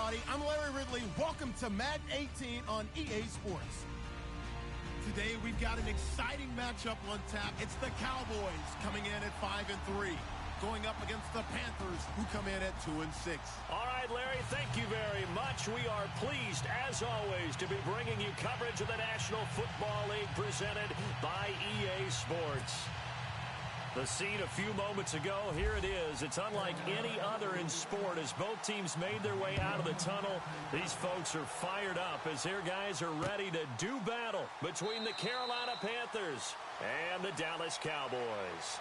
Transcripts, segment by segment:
everybody. I'm Larry Ridley. Welcome to Madden 18 on EA Sports. Today, we've got an exciting matchup on tap. It's the Cowboys coming in at 5-3, going up against the Panthers, who come in at 2-6. All right, Larry, thank you very much. We are pleased, as always, to be bringing you coverage of the National Football League presented by EA Sports. The scene a few moments ago, here it is. It's unlike any other in sport as both teams made their way out of the tunnel. These folks are fired up as their guys are ready to do battle between the Carolina Panthers and the Dallas Cowboys.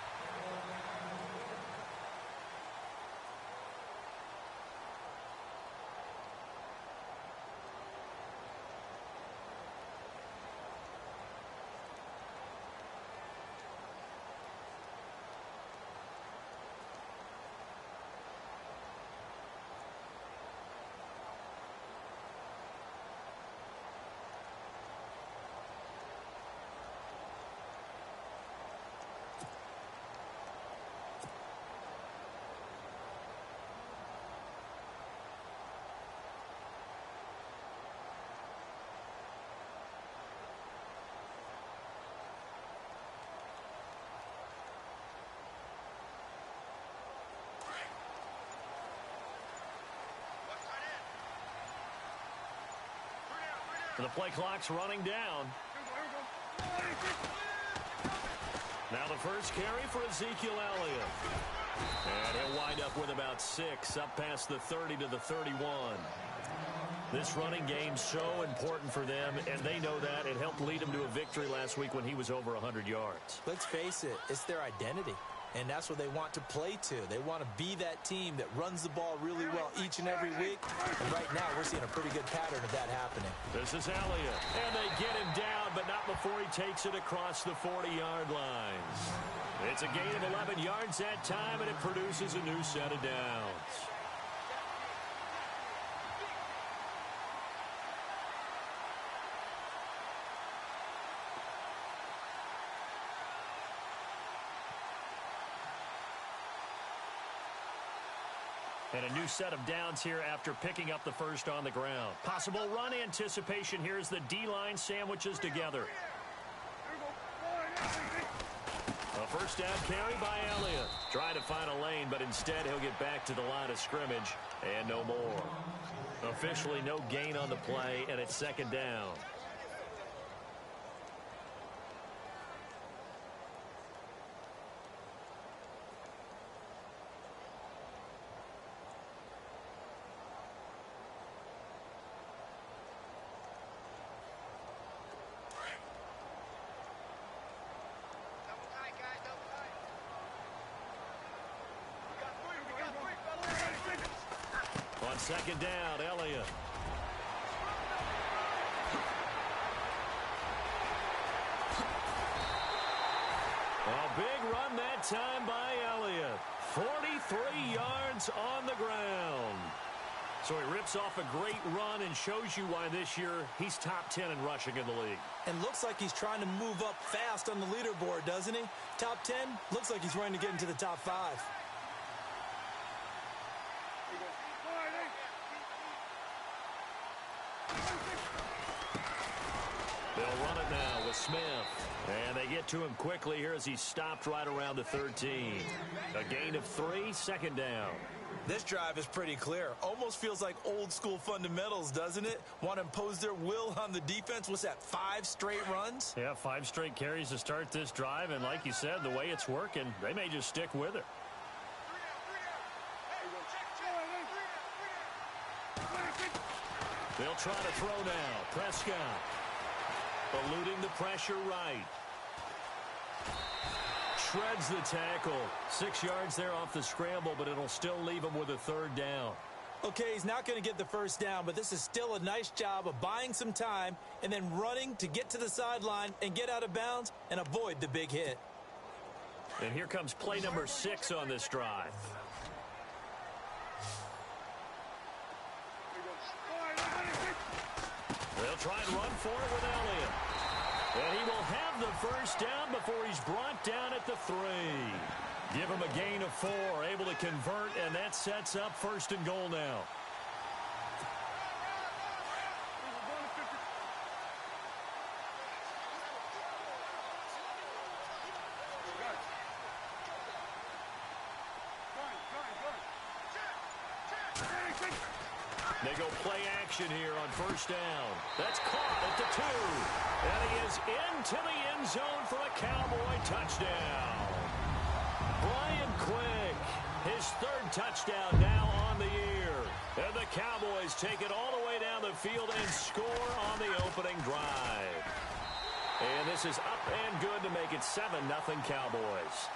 The play clock's running down. Now the first carry for Ezekiel Elliott. And he'll wind up with about 6, up past the 30 to the 31. This running game's so important for them, and they know that. It helped lead them to a victory last week when he was over 100 yards. Let's face it, it's their identity. And that's what they want to play to. They want to be that team that runs the ball really well each and every week. And right now, we're seeing a pretty good pattern of that happening. This is Elliott. And they get him down, but not before he takes it across the 40-yard lines. It's a gain of 11 yards that time, and it produces a new set of downs. And a new set of downs here after picking up the first on the ground. Possible run anticipation here as the D-line sandwiches together. A first down carry by Elliott. Trying to find a lane, but instead he'll get back to the line of scrimmage and no more. Officially no gain on the play, and it's second down. Second down, Elliott. A big run that time by Elliott. 43 yards on the ground. So he rips off a great run and shows you why this year he's top 10 in rushing in the league. And looks like he's trying to move up fast on the leaderboard, doesn't he? Top 10, looks like he's running to get into the top 5. They'll run it now with Smith. And they get to him quickly here as he's stopped right around the 13. A gain of 3, second down. This drive is pretty clear. Almost feels like old school fundamentals, doesn't it? Want to impose their will on the defense. What's that, 5 straight runs? Yeah, 5 straight carries to start this drive. And like you said, the way it's working, they may just stick with it. They'll try to throw now. Prescott. Eluding the pressure right. Shreds the tackle. 6 yards there off the scramble, but it'll still leave him with a third down. Okay, he's not going to get the first down, but this is still a nice job of buying some time and then running to get to the sideline and get out of bounds and avoid the big hit. And here comes play number 6 on this drive. They'll try and run for it with Elliott. And he will have the first down before he's brought down at the 3. Give him a gain of 4, able to convert, and that sets up 1st and goal now. They go play action here on first down. That's caught at the 2. And he is into the end zone for a Cowboy touchdown. Brian Quick, his 3rd touchdown now on the year. And the Cowboys take it all the way down the field and score on the opening drive. And this is up and good to make it 7-0 Cowboys.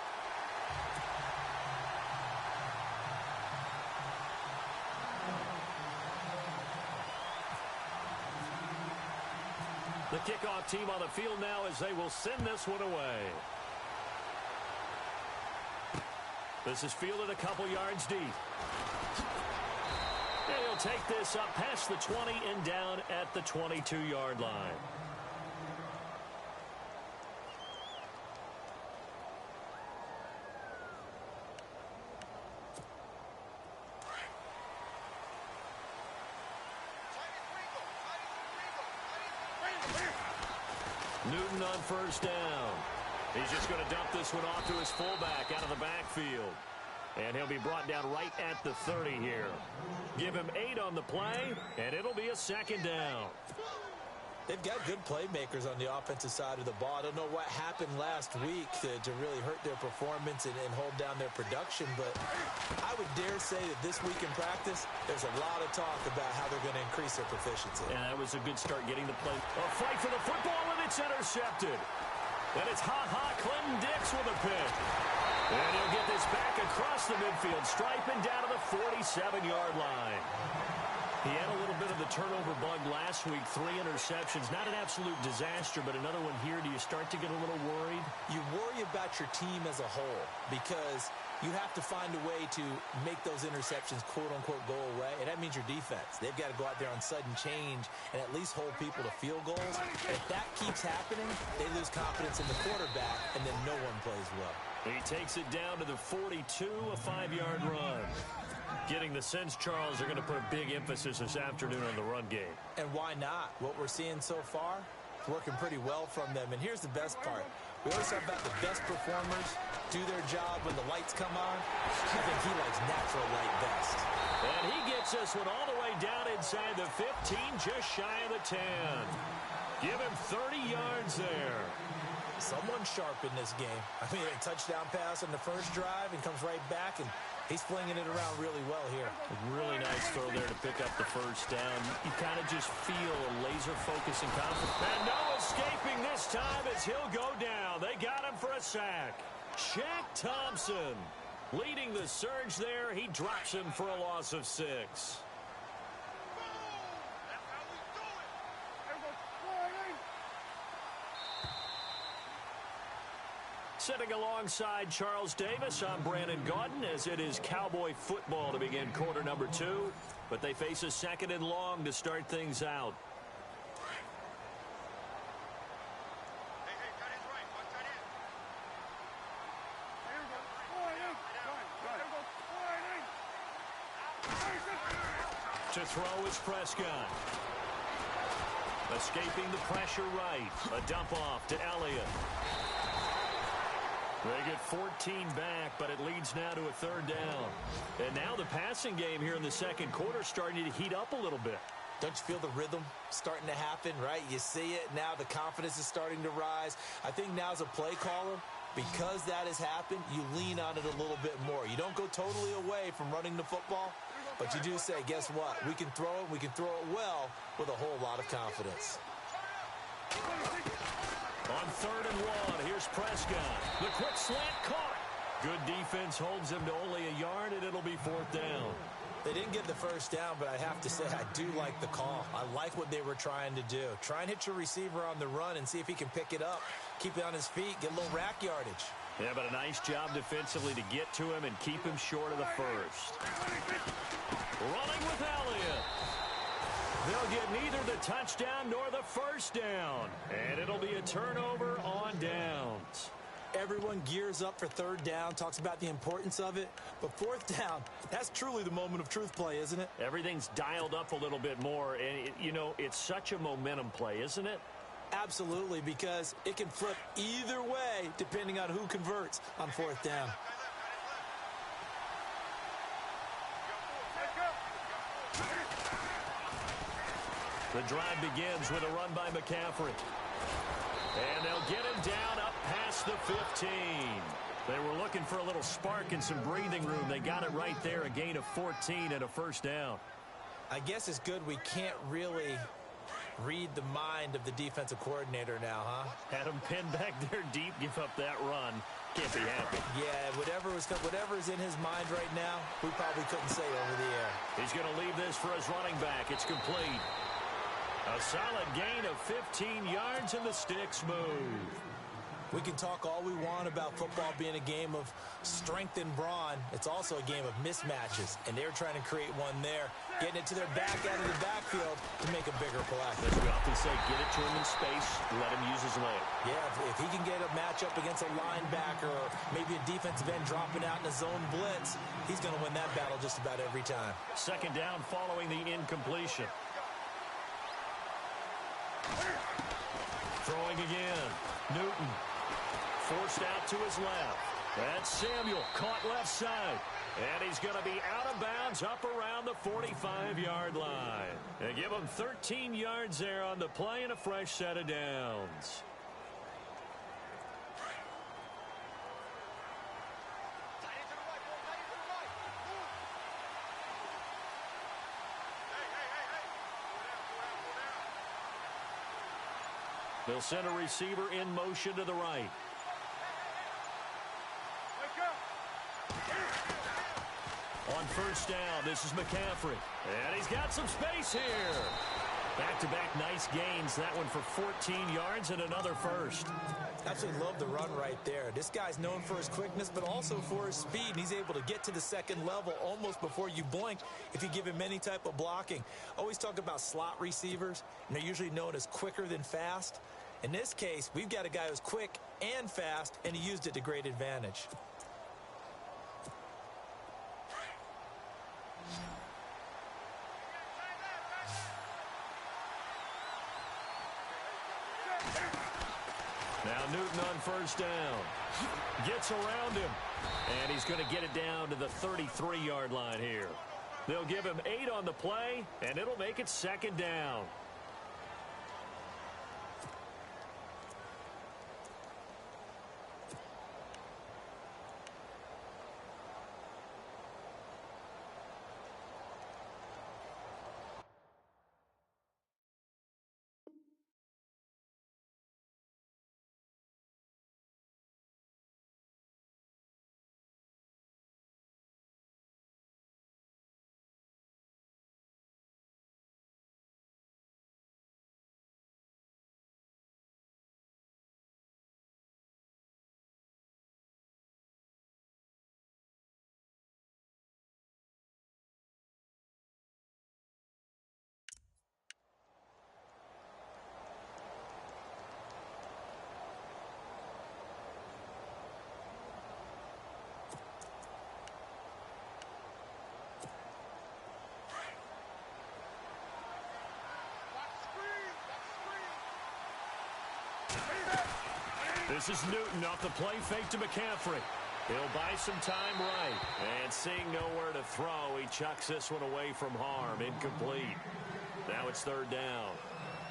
The kickoff team on the field now as they will send this one away. This is fielded a couple yards deep. And he'll take this up past the 20 and down at the 22-yard line. Newton on first down. He's just going to dump this one off to his fullback out of the backfield. And he'll be brought down right at the 30 here. Give him 8 on the play, and it'll be a 2nd down. They've got good playmakers on the offensive side of the ball. I don't know what happened last week to really hurt their performance and hold down their production, but I would dare say that this week in practice, there's a lot of talk about how they're going to increase their proficiency. And that was a good start getting the play. A fight for the football, and it's intercepted. And it's Clinton Dix with a pick. And he'll get this back across the midfield stripe and down to the 47-yard line. He had a little bit of the turnover bug last week, 3 interceptions. Not an absolute disaster, but another one here. Do you start to get a little worried? You worry about your team as a whole because you have to find a way to make those interceptions, quote-unquote, go away, and that means your defense. They've got to go out there on sudden change and at least hold people to field goals. If that keeps happening, they lose confidence in the quarterback, and then no one plays well. He takes it down to the 42, a 5-yard run. Getting the sense, Charles, they're going to put a big emphasis this afternoon on the run game. And why not? What we're seeing so far is working pretty well from them. And here's the best part. We always talk about the best performers do their job when the lights come on. I think he likes natural light best. And he gets this one all the way down inside the 15, just shy of the 10. Give him 30 yards there. Someone sharp in this game. I mean, a touchdown pass on the first drive and comes right back, and he's flinging it around really well here. A really nice throw there to pick up the first down. You kind of just feel a laser focus and confidence. And no escaping this time as he'll go down. They got him for a sack. Shaq Thompson leading the surge there. He drops him for a loss of 6. Sitting alongside Charles Davis, I'm Brandon Gaudin as it is Cowboy football to begin quarter number 2. But they face a 2nd and long to start things out. To throw is Prescott. Escaping the pressure right. A dump off to Elliott. They get 14 back, but it leads now to a 3rd down. And now the passing game here in the second quarter starting to heat up a little bit. Don't you feel the rhythm starting to happen, right? You see it. Now the confidence is starting to rise. I think now as a play caller, because that has happened, you lean on it a little bit more. You don't go totally away from running the football, but you do say, guess what? We can throw it. We can throw it well with a whole lot of confidence. On 3rd and 1, here's Prescott. The quick slant caught. Good defense holds him to only a yard, and it'll be 4th down. They didn't get the first down, but I have to say I do like the call. I like what they were trying to do. Try and hit your receiver on the run and see if he can pick it up. Keep it on his feet, get a little rack yardage. Yeah, but a nice job defensively to get to him and keep him short of the first. Running with Elliott. They'll get neither the touchdown nor the first down. And it'll be a turnover on downs. Everyone gears up for 3rd down, talks about the importance of it. But 4th down, that's truly the moment of truth play, isn't it? Everything's dialed up a little bit more. And, it's such a momentum play, isn't it? Absolutely, because it can flip either way depending on who converts on 4th down. The drive begins with a run by McCaffrey. And they'll get him down up past the 15. They were looking for a little spark and some breathing room. They got it right there, a gain of 14 and a first down. I guess it's good we can't really read the mind of the defensive coordinator now, huh? Had him pinned back there deep, give up that run. Can't be happy. Yeah, whatever is in his mind right now, we probably couldn't say over the air. He's going to leave this for his running back. It's complete. A solid gain of 15 yards, and the sticks move. We can talk all we want about football being a game of strength and brawn. It's also a game of mismatches, and they're trying to create one there, getting it to their back out of the backfield to make a bigger play. As we often say, get it to him in space, let him use his leg. Yeah, if he can get a matchup against a linebacker or maybe a defensive end dropping out in a zone blitz, he's going to win that battle just about every time. Second down following the incompletion. Throwing again. Newton. Forced out to his left. That's Samuel caught left side. And he's going to be out of bounds up around the 45-yard line. They give him 13 yards there on the play and a fresh set of downs. They'll send a receiver in motion to the right. On first down, this is McCaffrey. And he's got some space here. Back-to-back nice gains. That one for 14 yards and another first. Absolutely love the run right there. This guy's known for his quickness, but also for his speed. And he's able to get to the second level almost before you blink if you give him any type of blocking. Always talk about slot receivers, and they're usually known as quicker than fast. In this case, we've got a guy who's quick and fast, and he used it to great advantage. Now Newton on first down. Gets around him. And he's going to get it down to the 33-yard line here. They'll give him 8 on the play, and it'll make it second down. This is Newton off the play fake to McCaffrey. He'll buy some time right. And seeing nowhere to throw, he chucks this one away from harm. Incomplete. Now it's third down.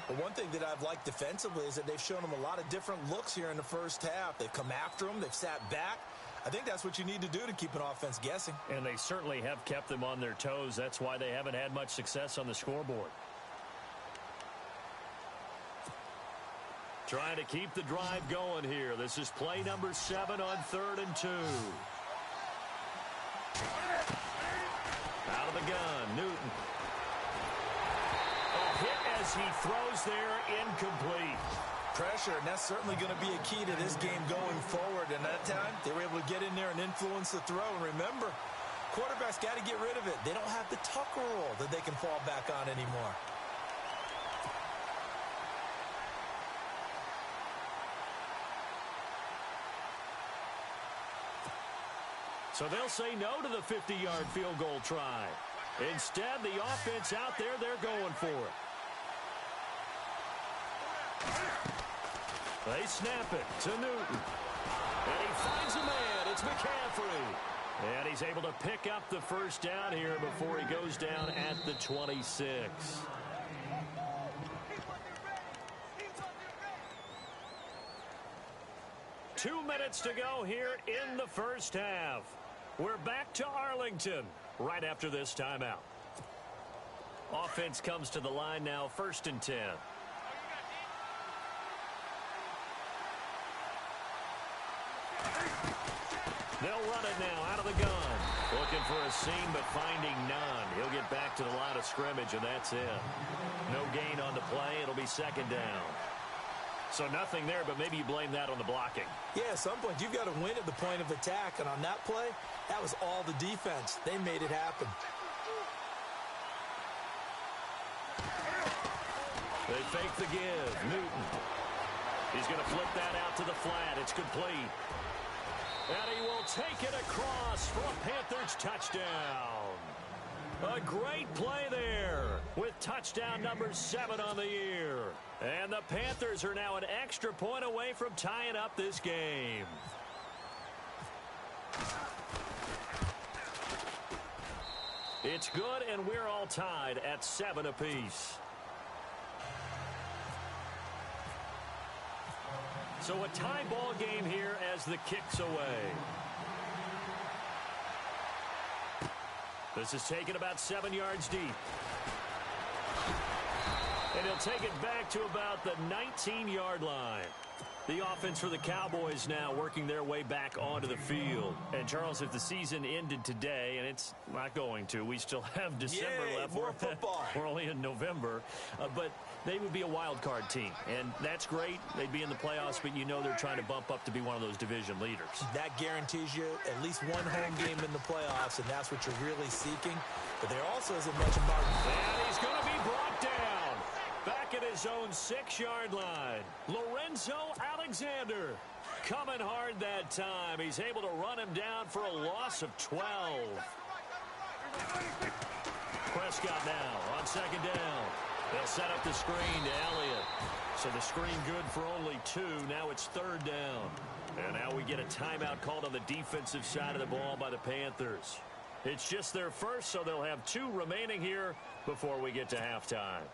Well, one thing that I've liked defensively is that they've shown him a lot of different looks here in the first half. They've come after him. They've sat back. I think that's what you need to do to keep an offense guessing. And they certainly have kept them on their toes. That's why they haven't had much success on the scoreboard. Trying to keep the drive going here. This is play number 7 on 3rd and 2. Out of the gun, Newton. A hit as he throws there, incomplete. Pressure, and that's certainly going to be a key to this game going forward. And that time, they were able to get in there and influence the throw. And remember, quarterbacks got to get rid of it. They don't have the tuck rule that they can fall back on anymore. So they'll say no to the 50-yard field goal try. Instead, the offense out there, they're going for it. They snap it to Newton. And he finds a man. It's McCaffrey. And he's able to pick up the first down here before he goes down at the 26. minutes to go here in the first half. We're back to Arlington right after this timeout. Offense comes to the line now, 1st and 10. They'll run it now out of the gun. Looking for a seam, but finding none. He'll get back to the line of scrimmage, and that's it. No gain on the play. It'll be 2nd down. So nothing there, but maybe you blame that on the blocking. Yeah, at some point, you've got to win at the point of attack. And on that play, that was all the defense. They made it happen. They fake the give. Newton. He's going to flip that out to the flat. It's complete. And he will take it across for a Panthers touchdown. A great play there with touchdown number 7 on the year. And the Panthers are now an extra point away from tying up this game. It's good, and we're all tied at 7 apiece. So a tie ball game here as the kick's away. This is taken about 7 yards deep. And he'll take it back to about the 19-yard line. The offense for the Cowboys now working their way back onto the field. And, Charles, if the season ended today, and it's not going to, we still have December left. More football. We're only in November. But they would be a wild card team. And that's great. They'd be in the playoffs, but you know they're trying to bump up to be one of those division leaders. That guarantees you at least one home game in the playoffs, and that's what you're really seeking. But there also isn't much margin. And he's going to be brought down. Back at his own 6-yard line. Lorenzo Alexander coming hard that time. He's able to run him down for a loss of 12. Prescott now on 2nd down. They'll set up the screen to Elliott. So the screen good for only 2. Now it's 3rd down. And now we get a timeout called on the defensive side of the ball by the Panthers. It's just their first, so they'll have 2 remaining here before we get to halftime.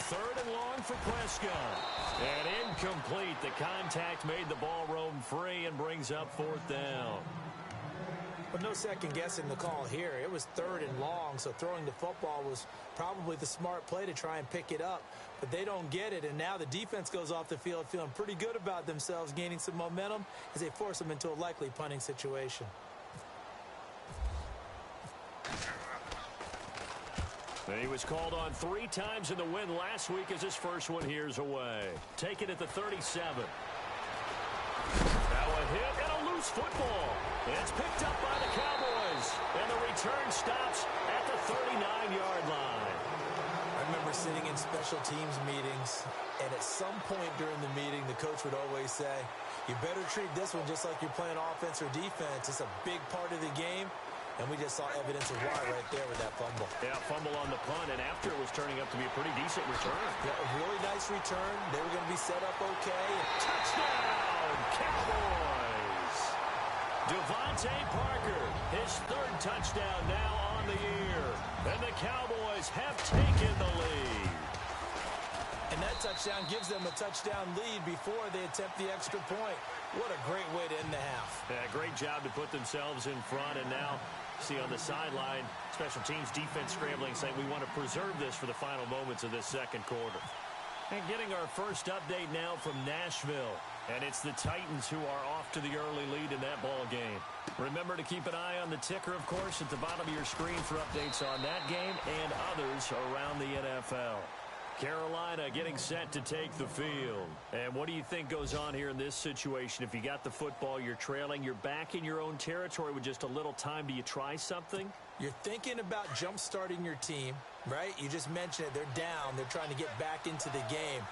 Third and long for Prescott. And incomplete. The contact made the ball roam free and brings up 4th down. But no second guessing the call here. It was 3rd and long, so throwing the football was probably the smart play to try and pick it up. But they don't get it, and now the defense goes off the field feeling pretty good about themselves, gaining some momentum as they force them into a likely punting situation. He was called on 3 times in the win last week as his first one here's away. Take it at the 37. Now a hit and a loose football. It's picked up by the Cowboys. And the return stops at the 39-yard line. I remember sitting in special teams meetings, and at some point during the meeting, the coach would always say, you better treat this one just like you're playing offense or defense. It's a big part of the game. And we just saw evidence of why right there with that fumble. Yeah, fumble on the punt, and after it was turning up to be a pretty decent return. Yeah, a really nice return. They were going to be set up okay. Touchdown, Cowboys! Devontae Parker, his 3rd touchdown now on the year. And the Cowboys have taken the lead. And that touchdown gives them a touchdown lead before they attempt the extra point. What a great way to end the half. Yeah, great job to put themselves in front, and now see on the sideline, special teams defense scrambling, saying we want to preserve this for the final moments of this 2nd quarter. And getting our first update now from Nashville. And it's the Titans who are off to the early lead in that ball game. Remember to keep an eye on the ticker, of course, at the bottom of your screen for updates on that game and others around the NFL. Carolina getting set to take the field. And what do you think goes on here in this situation? If you got the football, you're trailing, you're back in your own territory with just a little time. Do you try something? You're thinking about jump-starting your team, right? You just mentioned it. They're down. They're trying to get back into the game.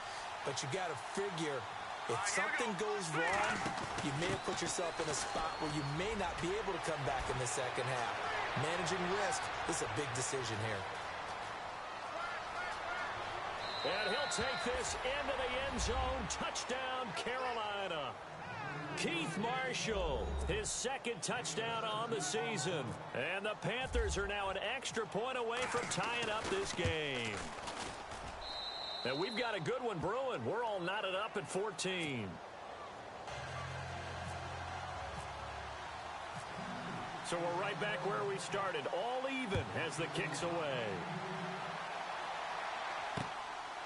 But you got to figure, if something goes wrong, you may have put yourself in a spot where you may not be able to come back in the second half. Managing risk is a big decision here. And he'll take this into the end zone. Touchdown, Carolina. Keith Marshall, his second touchdown on the season. And the Panthers are now an extra point away from tying up this game. And we've got a good one brewing. We're all knotted up at 14. So we're right back where we started. All even as the kick's away.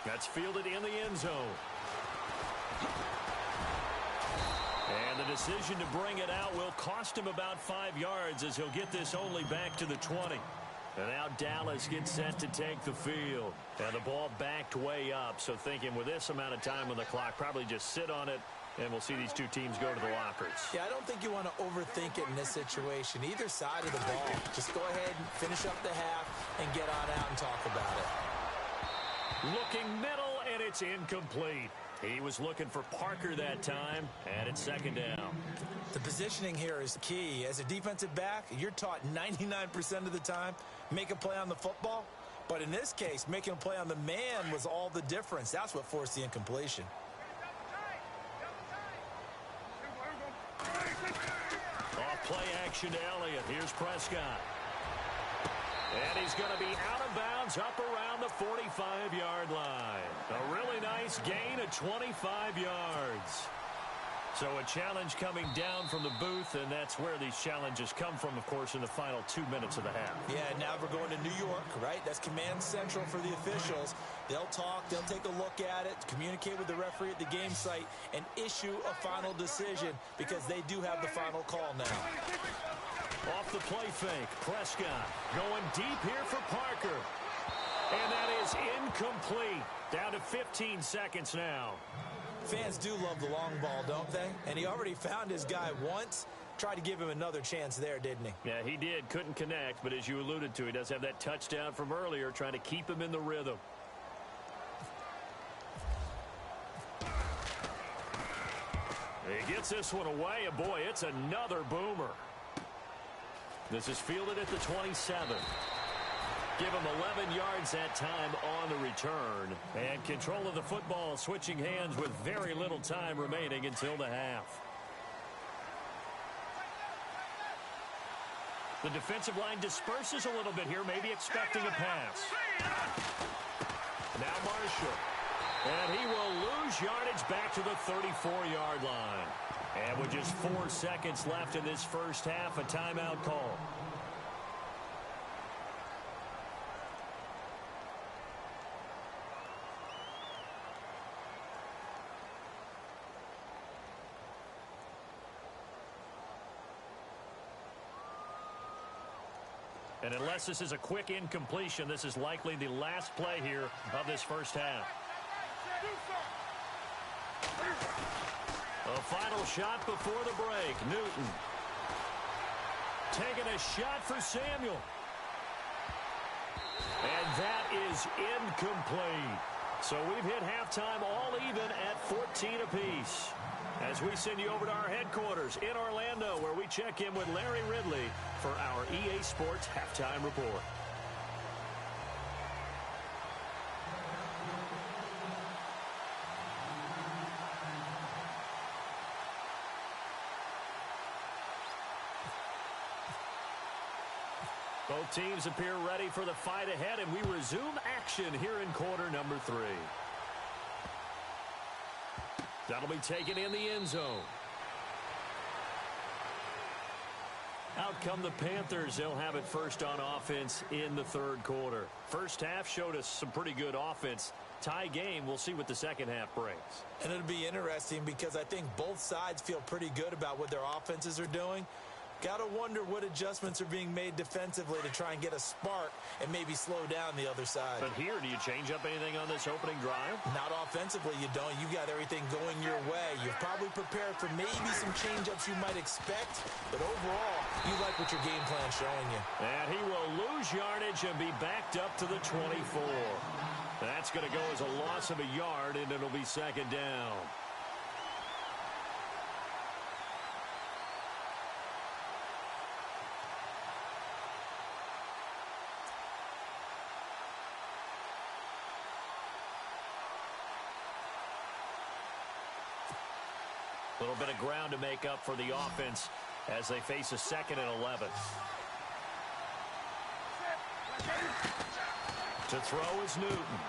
That's fielded in the end zone. And the decision to bring it out will cost him about 5 yards as he'll get this only back to the 20. And now Dallas gets set to take the field. And the ball backed way up. So thinking with this amount of time on the clock, probably just sit on it, and we'll see these two teams go to the lockers. Yeah, I don't think you want to overthink it in this situation. Either side of the ball. Just go ahead and finish up the half and get on out and talk about it. Looking middle, and it's incomplete. He was looking for Parker that time, and it's second down. The positioning here is key. As a defensive back, you're taught 99% of the time, make a play on the football. But in this case, making a play on the man was all the difference. That's what forced the incompletion. Off play action to Elliott. Here's Prescott. And he's going to be out of bounds up around the 45-yard line. A really nice gain of 25 yards. So a challenge coming down from the booth, and that's where these challenges come from, of course, in the final 2 minutes of the half. Yeah, now we're going to New York, right? That's command central for the officials. They'll talk, they'll take a look at it, communicate with the referee at the game site, and issue a final decision because they do have the final call now. Off the play fake, Prescott going deep here for Parker. And that is incomplete. Down to 15 seconds now. Fans do love the long ball, don't they? And he already found his guy once. Tried to give him another chance there, didn't he? Yeah, he did. Couldn't connect, but as you alluded to, he does have that touchdown from earlier, trying to keep him in the rhythm. He gets this one away, and boy, it's another boomer. This is fielded at the 27. Give him 11 yards that time on the return. And control of the football switching hands with very little time remaining until the half. The defensive line disperses a little bit here, maybe expecting a pass. Now Marshall. And he will lose yardage back to the 34-yard line. And with just 4 seconds left in this first half, a timeout call. And unless this is a quick incompletion, this is likely the last play here of this first half. A final shot before the break. Newton taking a shot for Samuel. And that is incomplete. So we've hit halftime all even at 14 apiece. As we send you over to our headquarters in Orlando, where we check in with Larry Ridley for our EA Sports Halftime Report. Both teams appear ready for the fight ahead, and we resume action here in quarter number 3. That'll be taken in the end zone. Out come the Panthers. They'll have it first on offense in the third quarter. First half showed us some pretty good offense. Tie game. We'll see what the second half brings. And it'll be interesting because I think both sides feel pretty good about what their offenses are doing. Got to wonder what adjustments are being made defensively to try and get a spark and maybe slow down the other side. But here, do you change up anything on this opening drive? Not offensively, you don't. You got everything going your way. You've probably prepared for maybe some change-ups you might expect, but overall, you like what your game plan's showing you. And he will lose yardage and be backed up to the 24. That's going to go as a loss of a yard, and it'll be second down. A little bit of ground to make up for the offense as they face a 2nd and 11. To throw is Newton.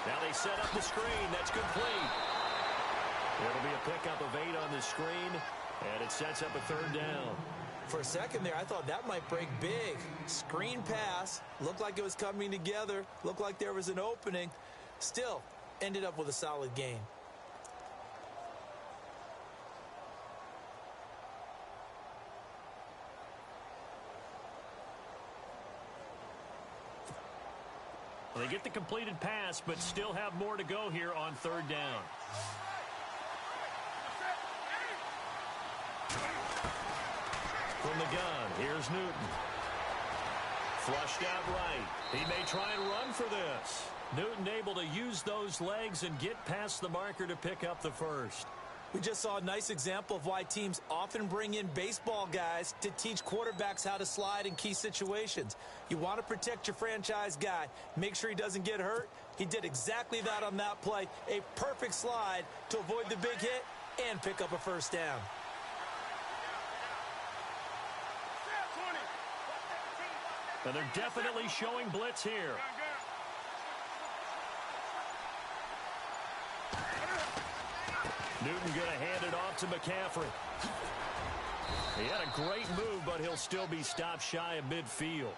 Now they set up the screen. That's complete. It'll be a pickup of 8 on the screen, and it sets up a 3rd down. For a second there, I thought that might break big. Screen pass. Looked like it was coming together. Looked like there was an opening. Still, ended up with a solid gain. Well, they get the completed pass, but still have more to go here on 3rd down. From the gun, here's Newton. Flushed out right. He may try and run for this. Newton able to use those legs and get past the marker to pick up the 1st. We just saw a nice example of why teams often bring in baseball guys to teach quarterbacks how to slide in key situations. You want to protect your franchise guy. Make sure he doesn't get hurt. He did exactly that on that play. A perfect slide to avoid the big hit and pick up a 1st down. And they're definitely showing blitz here. Newton going to hand it off to McCaffrey. He had a great move, but he'll still be stopped shy of midfield.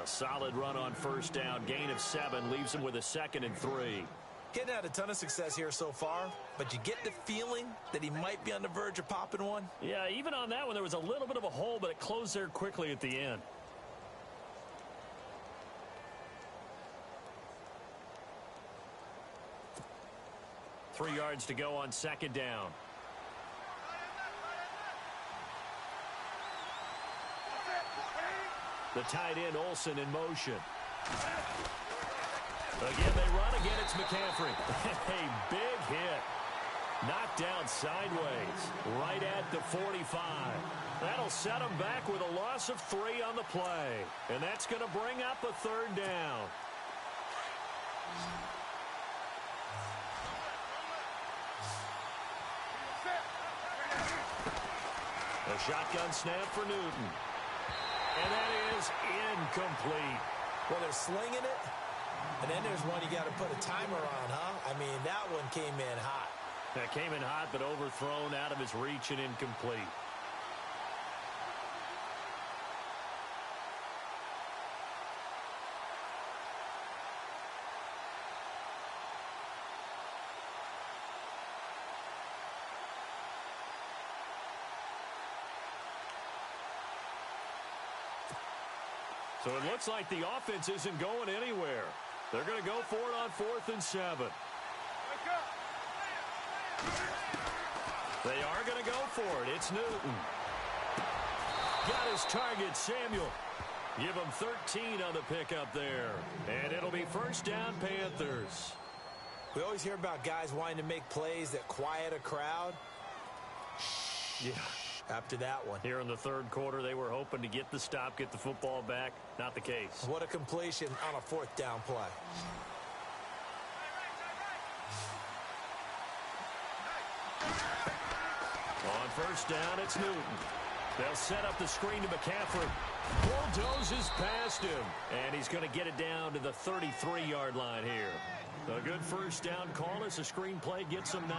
A solid run on 1st down. Gain of 7 leaves him with a 2nd and 3. Getting had a ton of success here so far, but you get the feeling that he might be on the verge of popping one. Yeah, even on that one, there was a little bit of a hole, but it closed there quickly at the end. Three yards to go on 2nd down. The tight end Olsen in motion. Again, they run. Again, it's McCaffrey. A big hit. Knocked down sideways. Right at the 45. That'll set him back with a loss of 3 on the play. And that's going to bring up a 3rd down. A shotgun snap for Newton. And that is incomplete. Well, they're slinging it, and then there's one you got to put a timer on, huh? I mean, that one came in hot. That came in hot, but overthrown out of his reach and incomplete. So it looks like the offense isn't going anywhere. They're going to go for it on 4th and 7. They are going to go for it. It's Newton. Got his target, Samuel. Give him 13 on the pickup there. And it'll be 1st down, Panthers. We always hear about guys wanting to make plays that quiet a crowd. Yeah. After that one. Here in the 3rd quarter, they were hoping to get the stop, get the football back. Not the case. What a completion on a 4th down play. On 1st down, it's Newton. They'll set up the screen to McCaffrey. Bulldozes past him. And he's going to get it down to the 33-yard line here. A good 1st down call as the screen play gets him 9.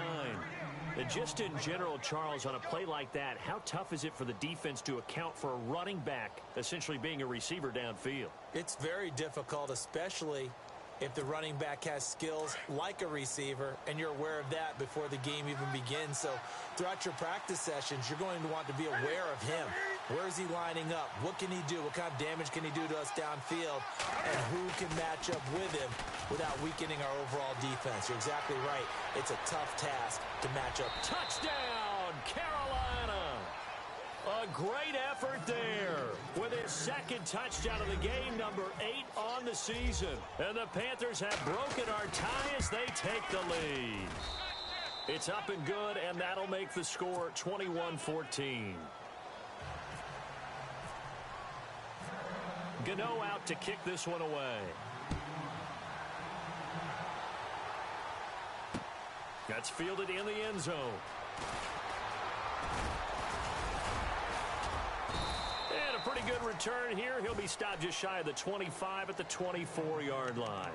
And just in general, Charles, on a play like that, how tough is it for the defense to account for a running back essentially being a receiver downfield? It's very difficult, especially if the running back has skills like a receiver, and you're aware of that before the game even begins. So throughout your practice sessions, you're going to want to be aware of him. Where is he lining up? What can he do? What kind of damage can he do to us downfield? And who can match up with him without weakening our overall defense? You're exactly right. It's a tough task to match up. Touchdown, Carolina! A great effort there with his 2nd touchdown of the game, number 8 on the season. And the Panthers have broken our tie as they take the lead. It's up and good, and that'll make the score 21-14. Gano out to kick this one away. That's fielded in the end zone. And a pretty good return here. He'll be stopped just shy of the 25 at the 24-yard line.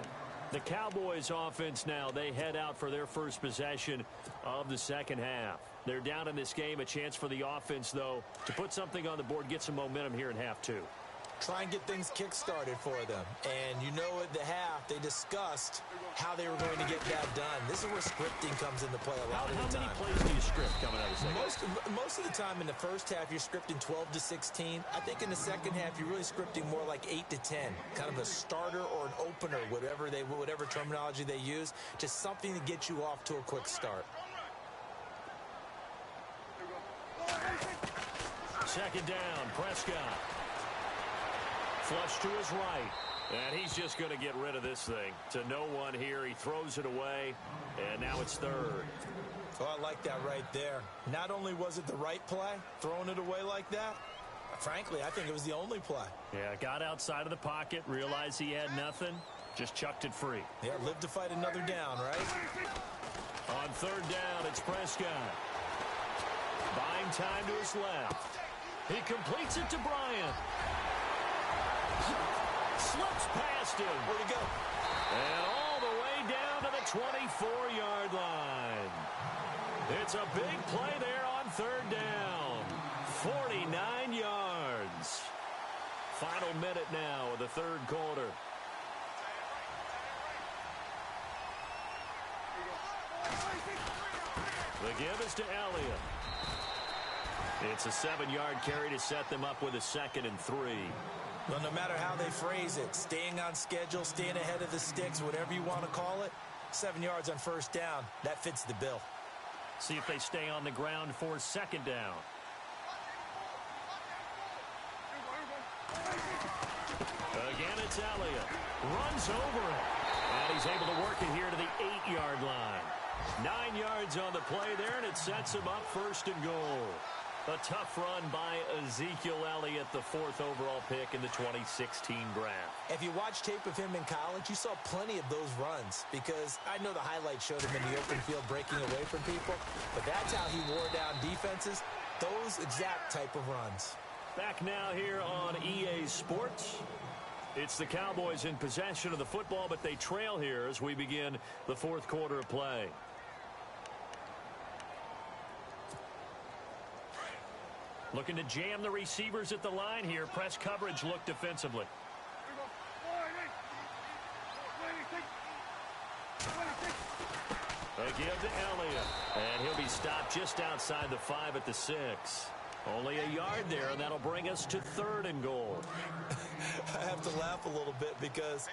The Cowboys offense now, they head out for their first possession of the second half. They're down in this game. A chance for the offense, though, to put something on the board, get some momentum here in half two. Try and get things kick-started for them. And you know at the half, they discussed how they were going to get that done. This is where scripting comes into play a lot of the time. How many plays do you script coming out of the second? Most of the time in the first half, you're scripting 12 to 16. I think in the second half, you're really scripting more like 8 to 10. Kind of a starter or an opener, whatever terminology they use. Just something to get you off to a quick start. Second down, Prescott. Flush to his right. And he's just going to get rid of this thing. To no one here. He throws it away. And now it's third. Oh, I like that right there. Not only was it the right play, throwing it away like that, frankly, I think it was the only play. Yeah, got outside of the pocket, realized he had nothing, just chucked it free. Yeah, live to fight another down, right? On third down, it's Prescott. Buying time to his left. He completes it to Bryant. Slips past him. Where'd he go? And all the way down to the 24-yard line. It's a big play there on third down. 49 yards. Final minute now of the third quarter. The give is to Elliott. It's a 7-yard carry to set them up with a 2nd and 3. Well, no matter how they phrase it, staying on schedule, staying ahead of the sticks, whatever you want to call it, 7 yards on first down, that fits the bill. See if they stay on the ground for second down. Again, it's Elliott. Runs over it. And he's able to work it here to the 8-yard line. 9 yards on the play there, and it sets him up first and goal. A tough run by Ezekiel Elliott, the 4th overall pick in the 2016 draft. If you watch tape of him in college, you saw plenty of those runs because I know the highlights showed him in the open field breaking away from people, but that's how he wore down defenses, those exact type of runs. Back now here on EA Sports. It's the Cowboys in possession of the football, but they trail here as we begin the fourth quarter of play. Looking to jam the receivers at the line here. Press coverage look defensively. A give to Elliott. And he'll be stopped just outside the 5 at the 6. Only a yard there, and that'll bring us to 3rd and goal. I have to laugh a little bit because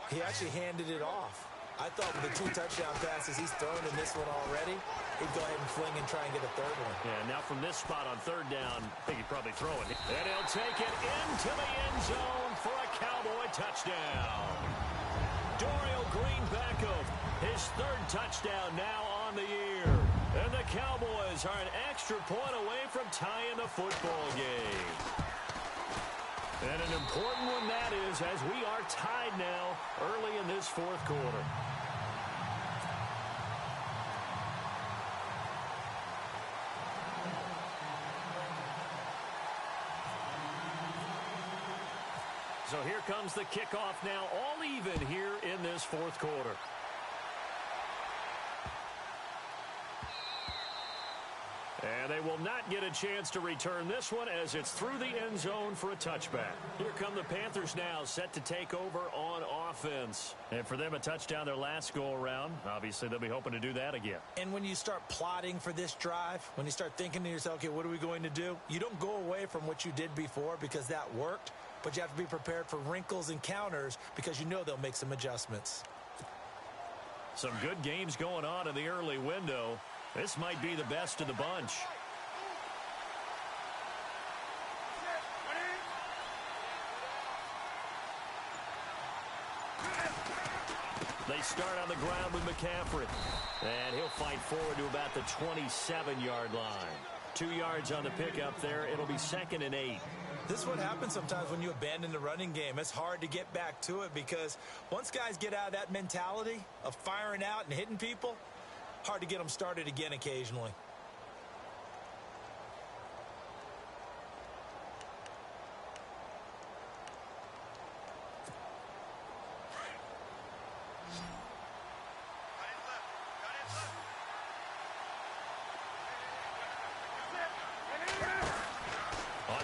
he actually handed it off. I thought with the 2 touchdown passes he's thrown in this one already, he'd go ahead and fling and try and get a 3rd one. Yeah, now from this spot on 3rd down, I think he'd probably throw it. And he'll take it into the end zone for a Cowboy touchdown. Dorial Green-Beckham, his 3rd touchdown now on the year. And the Cowboys are an extra point away from tying the football game. And an important one that is, as we are tied now early in this fourth quarter. So here comes the kickoff now, all even here in this fourth quarter. And they will not get a chance to return this one as it's through the end zone for a touchback. Here come the Panthers now, set to take over on offense. And for them, a touchdown their last go-around. Obviously, they'll be hoping to do that again. And when you start plotting for this drive, when you start thinking to yourself, okay, what are we going to do? You don't go away from what you did before because that worked, but you have to be prepared for wrinkles and counters because you know they'll make some adjustments. Some good games going on in the early window. This might be the best of the bunch. They start on the ground with McCaffrey. And he'll fight forward to about the 27-yard line. 2 yards on the pickup there. It'll be 2nd and 8. This is what happens sometimes when you abandon the running game. It's hard to get back to it because once guys get out of that mentality of firing out and hitting people, hard to get them started again occasionally.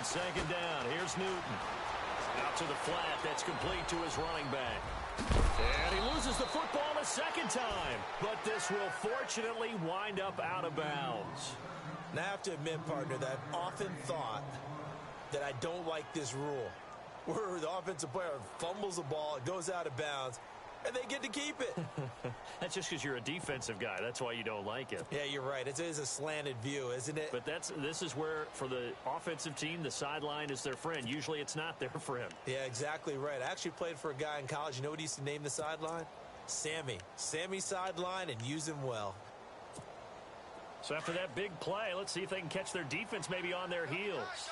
second down. Here's Newton. Out to the flat. That's complete to his running back. And he loses the football a second time. But this will fortunately wind up out of bounds. Now, I have to admit, partner, that I've often thought that I don't like this rule, where the offensive player fumbles the ball, it goes out of bounds, and they get to keep it. That's just because you're a defensive guy. That's why you don't like it. Yeah, you're right. It is a slanted view, isn't it? But this is where, for the offensive team, the sideline is their friend. Usually it's not their friend. Yeah, exactly right. I actually played for a guy in college. You know what he used to name the sideline? Sammy. Sammy sideline, and use him well. So after that big play, let's see if they can catch their defense maybe on their heels.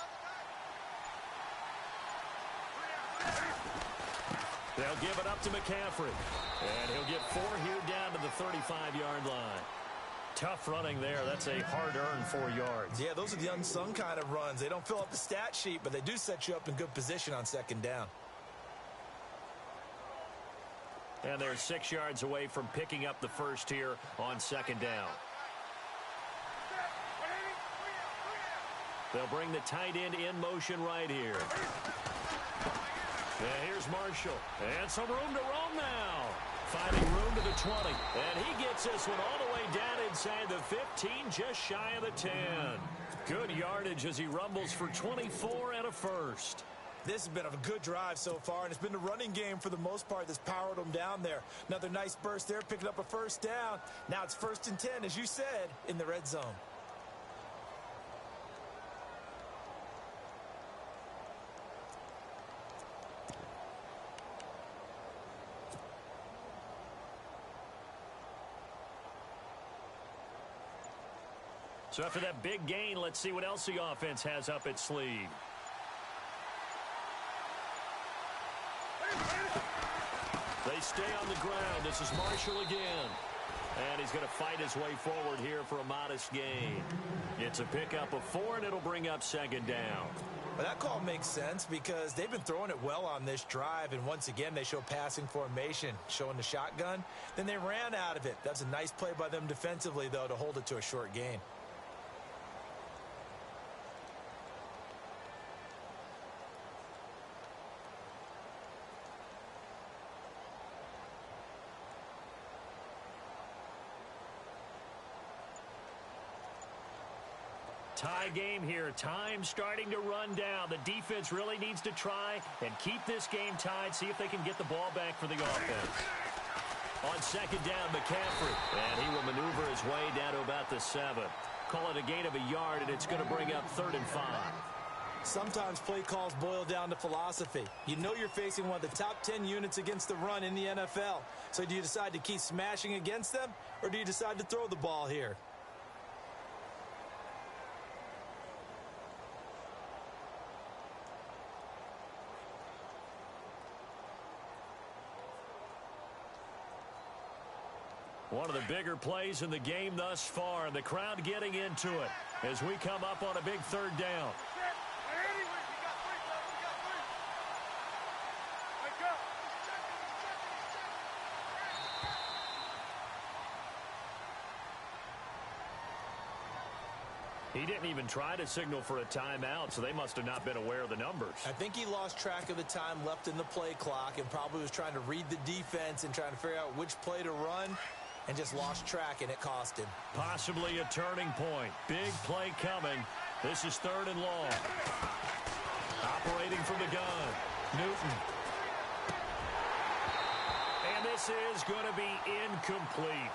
They'll give it up to McCaffrey. And he'll get 4 here down to the 35-yard line. Tough running there. That's a hard-earned 4 yards. Yeah, those are the unsung kind of runs. They don't fill up the stat sheet, but they do set you up in good position on second down. And they're 6 yards away from picking up the first here on second down. They'll bring the tight end in motion right here. And here's Marshall. And some room to roam now. Finding room to the 20. And he gets this one all the way down inside the 15, just shy of the 10. Good yardage as he rumbles for 24 and a first. This has been a good drive so far, and it's been the running game for the most part that's powered them down there. Another nice burst there, picking up a first down. Now it's 1st and 10, as you said, in the red zone. So after that big gain, let's see what else the offense has up its sleeve. They stay on the ground. This is Marshall again. And he's going to fight his way forward here for a modest gain. It's a pickup of 4, and it'll bring up second down. Well, that call makes sense because they've been throwing it well on this drive, and once again they show passing formation, showing the shotgun. Then they ran out of it. That's a nice play by them defensively, though, to hold it to a short gain. Tie game here. Time starting to run down. The defense really needs to try and keep this game tied. See if they can get the ball back for the offense. On second down, McCaffrey. And he will maneuver his way down to about the 7. Call it a gain of a yard, and it's going to bring up 3rd and 5. Sometimes play calls boil down to philosophy. You know you're facing one of the top 10 units against the run in the NFL. So do you decide to keep smashing against them, or do you decide to throw the ball here? One of the bigger plays in the game thus far, and the crowd getting into it as we come up on a big 3rd down. He didn't even try to signal for a timeout, so they must have not been aware of the numbers. I think he lost track of the time left in the play clock and probably was trying to read the defense and trying to figure out which play to run, and just lost track, and it cost him. Possibly a turning point. Big play coming. This is 3rd and long. Operating from the gun, Newton. And this is going to be incomplete.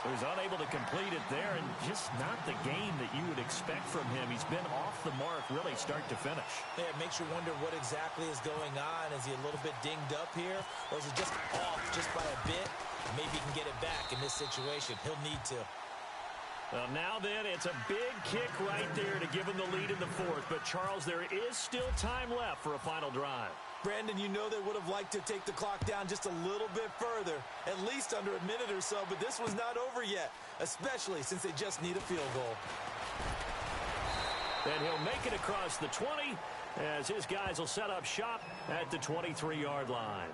So he's unable to complete it there, and just not the game that you would expect from him. He's been off the mark really start to finish. Yeah, it makes you wonder what exactly is going on. Is he a little bit dinged up here, or is he just off just by a bit? Maybe he can get it back in this situation. He'll need to. Well, now then, it's a big kick right there to give him the lead in the 4th. But, Charles, there is still time left for a final drive. Brandon, you know they would have liked to take the clock down just a little bit further, at least under a minute or so, but this was not over yet, especially since they just need a field goal. And he'll make it across the 20 as his guys will set up shop at the 23-yard line.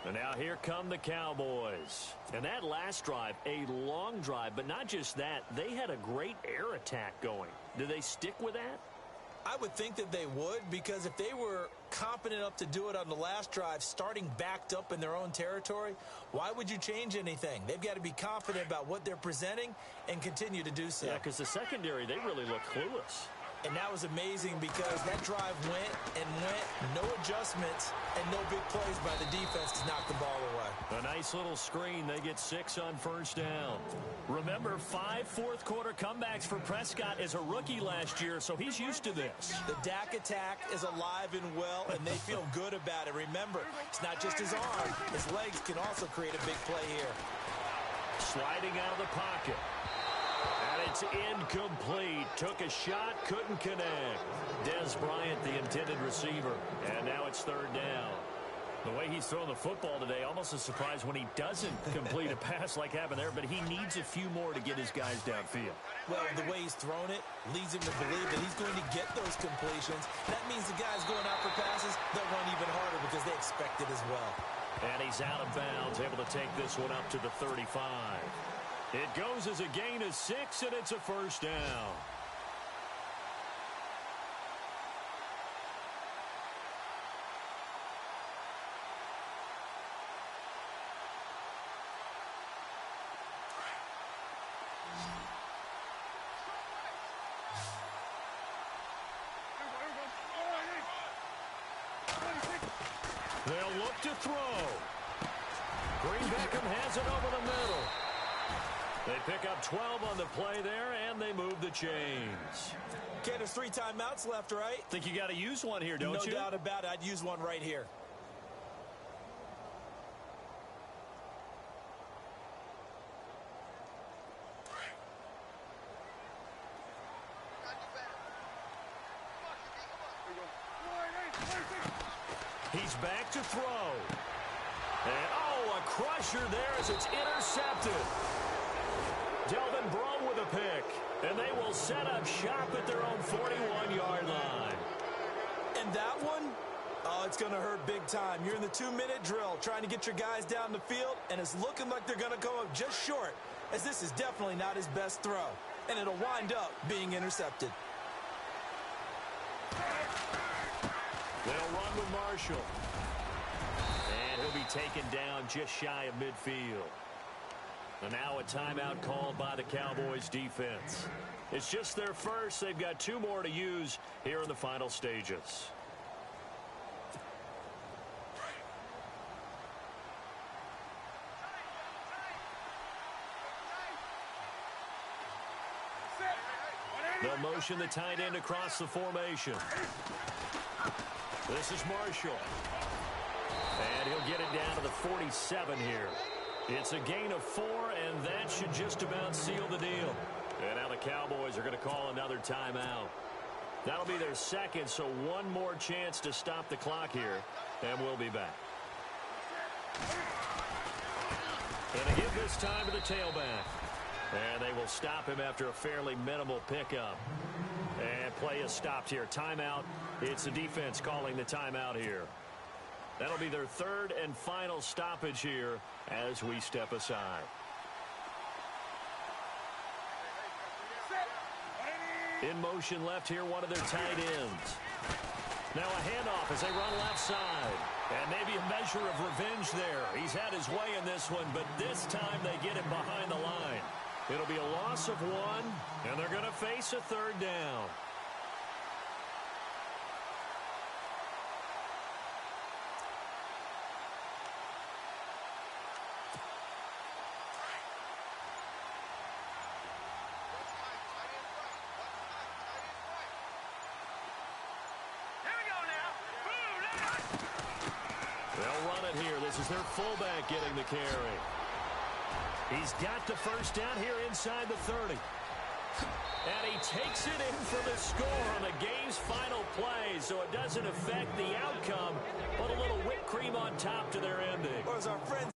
And now here come the Cowboys. And that last drive, a long drive, but not just that. They had a great air attack going. Do they stick with that? I would think that they would, because if they were competent enough to do it on the last drive, starting backed up in their own territory, why would you change anything? They've got to be confident about what they're presenting and continue to do so. Yeah, because the secondary, they really look clueless. And that was amazing because that drive went and went, no adjustments, and no big plays by the defense to knock the ball away. A nice little screen. They get 6 on first down. Remember, 5 fourth-quarter comebacks for Prescott as a rookie last year, so he's used to this. The Dak attack is alive and well, and they feel good about it. Remember, it's not just his arm. His legs can also create a big play here. Sliding out of the pocket. And it's incomplete. Took a shot, couldn't connect. Dez Bryant, the intended receiver. And now it's third down. The way he's throwing the football today, almost a surprise when he doesn't complete a pass like happened there, but he needs a few more to get his guys downfield. Well, the way he's thrown it leads him to believe that he's going to get those completions. That means the guys going out for passes, they'll run even harder because they expect it as well. And he's out of bounds, able to take this one up to the 35. It goes as a gain of 6, and it's a first down. They'll look to throw. Green Beckham has it over the middle. They pick up 12 on the play there, and they move the chains. Okay, there's 3 timeouts left, right? Think you got to use one here, don't you? No doubt about it. I'd use one right here. He's back to throw. And, oh, a crusher there as it's intercepted. Delvin Breaux with a pick. And they will set up shop at their own 41-yard line. And that one, oh, it's going to hurt big time. You're in the 2-minute drill trying to get your guys down the field, and it's looking like they're going to come up just short, as this is definitely not his best throw. And it'll wind up being intercepted. They'll run with Marshall. And he'll be taken down just shy of midfield. And now a timeout called by the Cowboys defense. It's just their first. They've got 2 more to use here in the final stages. They'll motion the tight end across the formation. This is Marshall. And he'll get it down to the 47 here. It's a gain of 4, and that should just about seal the deal. And now the Cowboys are going to call another timeout. That'll be their second, so one more chance to stop the clock here, and we'll be back. And they give this time to the tailback. And they will stop him after a fairly minimal pickup. And play is stopped here. Timeout. It's the defense calling the timeout here. That'll be their 3rd and final stoppage here as we step aside. In motion left here, one of their tight ends. Now a handoff as they run left side. And maybe a measure of revenge there. He's had his way in this one, but this time they get him behind the line. It'll be a loss of 1, and they're going to face a 3rd down. They'll run it here. This is their fullback getting the carry. He's got the first down here inside the 30. And he takes it in for the score on the game's final play, so it doesn't affect the outcome, but a little whipped cream on top to their ending. Or as our friends